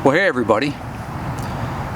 Well, hey everybody,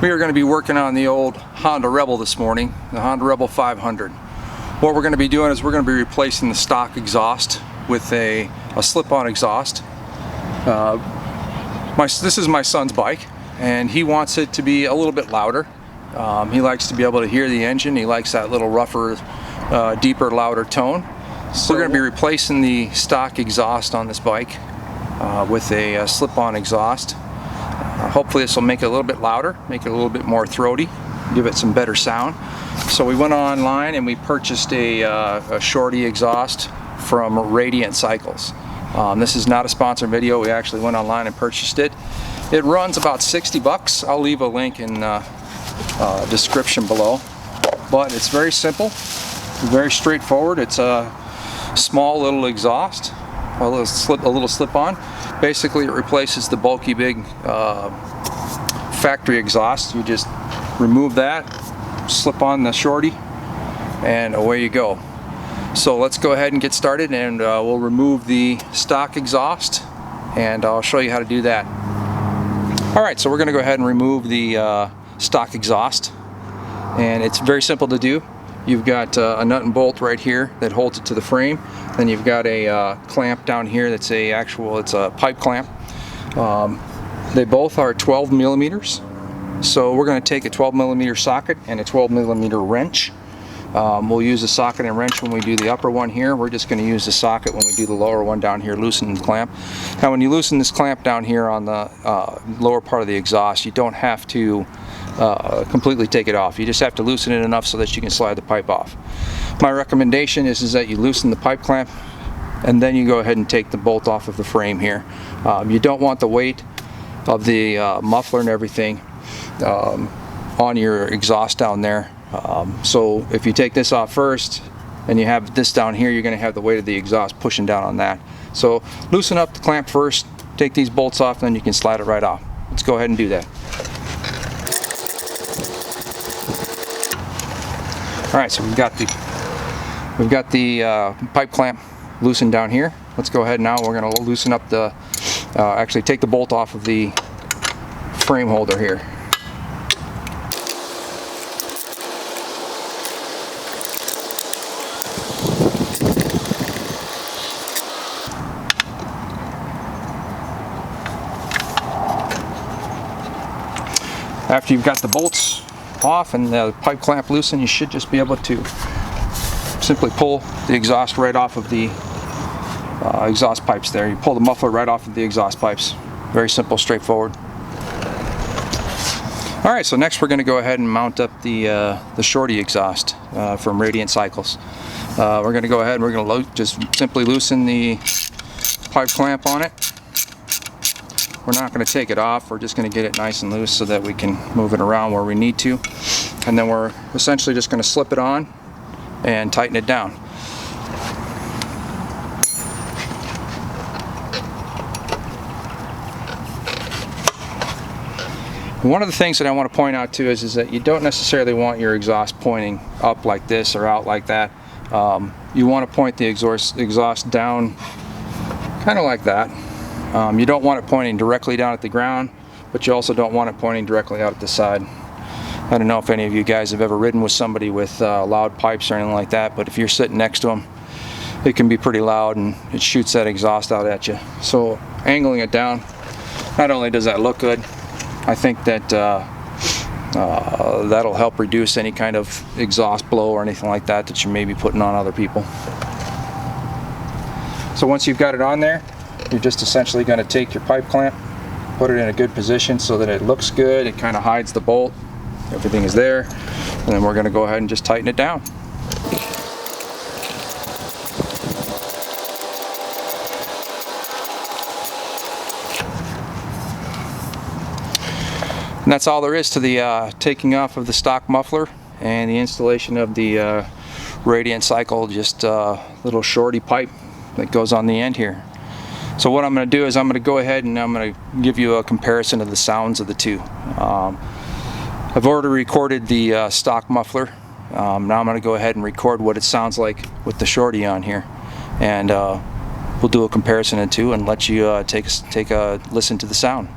we are going to be working on the old Honda Rebel this morning, the Honda Rebel 500. What we're going to be doing is we're going to be replacing the stock exhaust with a slip-on exhaust. This is my son's bike, and he wants it to be a little bit louder. He likes to be able to hear the engine. He likes that little rougher, deeper, louder tone. So we're going to be replacing the stock exhaust on this bike with a slip-on exhaust. Hopefully this will make it a little bit louder, make it a little bit more throaty, give it some better sound. So we went online and we purchased a shorty exhaust from Radiant Cycles. This is not a sponsored video. We actually went online and purchased it. It runs about 60 bucks. I'll leave a link in description below. But it's very simple, very straightforward. It's a small little exhaust, a little slip-on. Basically, it replaces the bulky big factory exhaust. You just remove that, slip on the shorty, and away you go. So let's go ahead and get started, and we'll remove the stock exhaust, and I'll show you how to do that. Alright, so we're going to go ahead and remove the stock exhaust, and it's very simple to do. You've got a nut and bolt right here that holds it to the frame. Then you've got a clamp down here that's it's a pipe clamp. They both are 12 millimeters. So we're going to take a 12 millimeter socket and a 12 millimeter wrench. We'll use the socket and wrench when we do the upper one here. We're just going to use the socket when we do the lower one down here, loosen the clamp. Now when you loosen this clamp down here on the lower part of the exhaust, you don't have to completely take it off. You just have to loosen it enough so that you can slide the pipe off. My recommendation is that you loosen the pipe clamp and then you go ahead and take the bolt off of the frame here. You don't want the weight of the muffler and everything on your exhaust down there. So if you take this off first and you have this down here, you're going to have the weight of the exhaust pushing down on that. So loosen up the clamp first, take these bolts off, and then you can slide it right off. Let's go ahead and do that. Alright, so we've got the pipe clamp loosened down here. Let's go ahead now. We're going to loosen up the actually take the bolt off of the frame holder here. After you've got the bolts off and the pipe clamp loosened, you should just be able to simply pull the exhaust right off of the exhaust pipes there. You pull the muffler right off of the exhaust pipes. Very simple, straightforward. Alright, so next we're going to go ahead and mount up the shorty exhaust from Radiant Cycles. We're going to go ahead and we're going to just simply loosen the pipe clamp on it. We're not going to take it off, we're just going to get it nice and loose so that we can move it around where we need to. And then we're essentially just going to slip it on and tighten it down. One of the things that I want to point out too is that you don't necessarily want your exhaust pointing up like this or out like that. You want to point the exhaust down kind of like that. You don't want it pointing directly down at the ground, but you also don't want it pointing directly out at the side. I don't know if any of you guys have ever ridden with somebody with loud pipes or anything like that, but if you're sitting next to them, it can be pretty loud and it shoots that exhaust out at you. So angling it down, not only does that look good, I think that that'll help reduce any kind of exhaust blow or anything like that that you may be putting on other people. So once you've got it on there, you're just essentially going to take your pipe clamp, put it in a good position so that it looks good, it kind of hides the bolt, everything is there, and then we're going to go ahead and just tighten it down. And that's all there is to the taking off of the stock muffler and the installation of the Radiant Cycle, just little shorty pipe that goes on the end here. So what I'm going to do is I'm going to go ahead and I'm going to give you a comparison of the sounds of the two. I've already recorded the stock muffler. Now I'm going to go ahead and record what it sounds like with the shorty on here, and we'll do a comparison of the two and let you take a listen to the sound.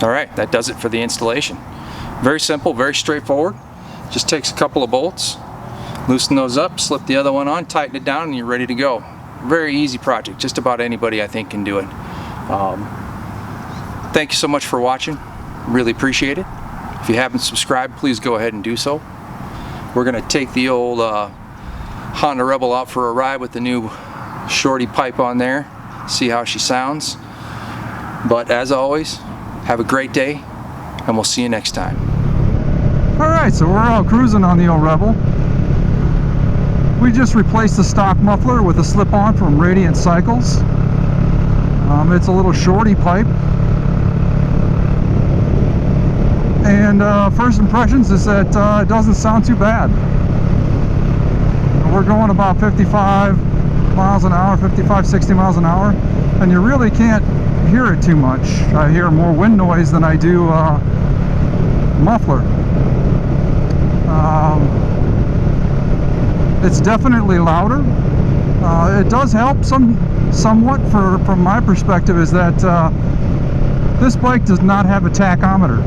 All right, that does it for the installation. Very simple, very straightforward. Just takes a couple of bolts, loosen those up, slip the other one on, tighten it down, and you're ready to go. Very easy project. Just about anybody, I think, can do it. Thank you so much for watching. Really appreciate it. If you haven't subscribed, please go ahead and do so. We're going to take the old Honda Rebel out for a ride with the new shorty pipe on there, see how she sounds. But as always, have a great day, and we'll see you next time. Alright, so we're out cruising on the old Rebel. We just replaced the stock muffler with a slip-on from Radiant Cycles. It's a little shorty pipe. And first impressions is that it doesn't sound too bad. We're going about 55 miles an hour, 55, 60 miles an hour, and you really can't hear it too much. I hear more wind noise than I do muffler. It's definitely louder. It does help somewhat from my perspective, is that this bike does not have a tachometer.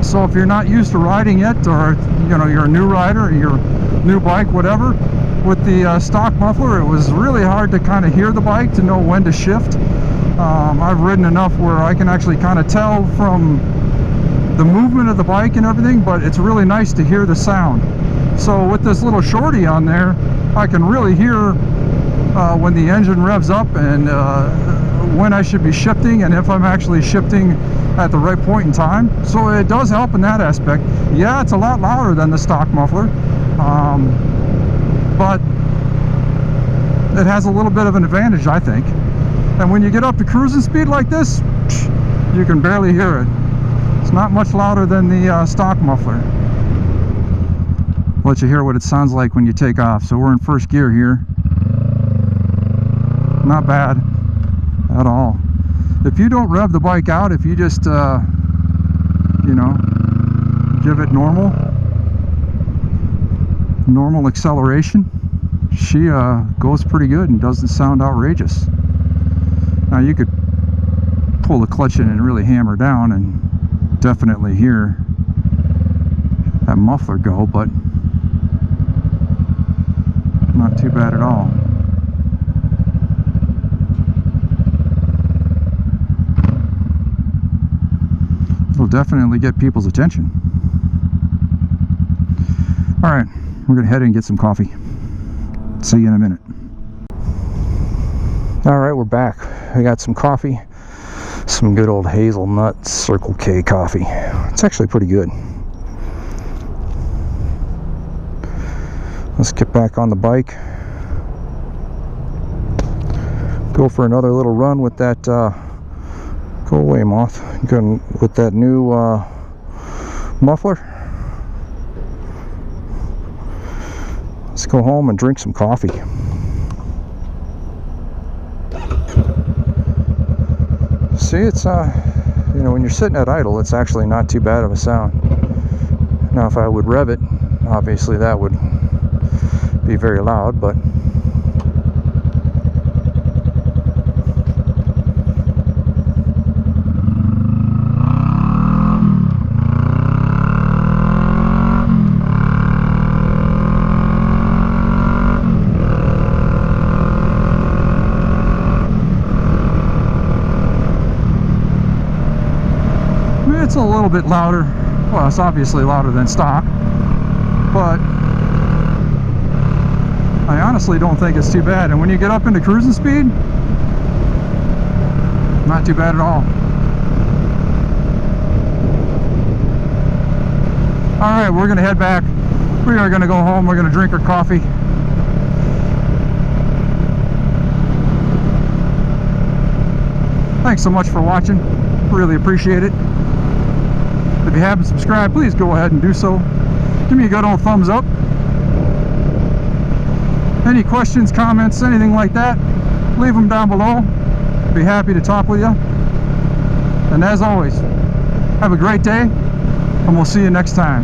So if you're not used to riding it, or you're a new rider, or your new bike, whatever, with the stock muffler, it was really hard to kind of hear the bike, to know when to shift. I've ridden enough where I can actually kind of tell from the movement of the bike and everything, but it's really nice to hear the sound. So with this little shorty on there, I can really hear when the engine revs up, and when I should be shifting, and if I'm actually shifting at the right point in time. So it does help in that aspect. Yeah, it's a lot louder than the stock muffler, but it has a little bit of an advantage, I think. And when you get up to cruising speed like this, you can barely hear it. It's not much louder than the stock muffler. Let you hear what it sounds like when you take off. So we're in first gear here. Not bad at all. If you don't rev the bike out, if you just give it normal acceleration, she goes pretty good and doesn't sound outrageous. Now you could pull the clutch in and really hammer down and definitely hear that muffler go, but not too bad at all. It'll definitely get people's attention. Alright, we're gonna head in and get some coffee. See you in a minute. Alright, we're back. I got some coffee. Some good old hazelnut Circle K coffee. It's actually pretty good. Let's get back on the bike. Go for another little run with that, go away, moth. Going with that new muffler. Let's go home and drink some coffee. See, it's when you're sitting at idle, it's actually not too bad of a sound. Now if I would rev it, obviously that would be very loud, but it's a little bit louder. Well, it's obviously louder than stock, but I honestly don't think it's too bad. And when you get up into cruising speed, not too bad at all. Alright, we're gonna head back. We are gonna go home. We're gonna drink our coffee. Thanks so much for watching. Really appreciate it. If you haven't subscribed, please go ahead and do so. Give me a good old thumbs up. Any questions, comments, anything like that, leave them down below. Be happy to talk with you. And as always, have a great day, and we'll see you next time.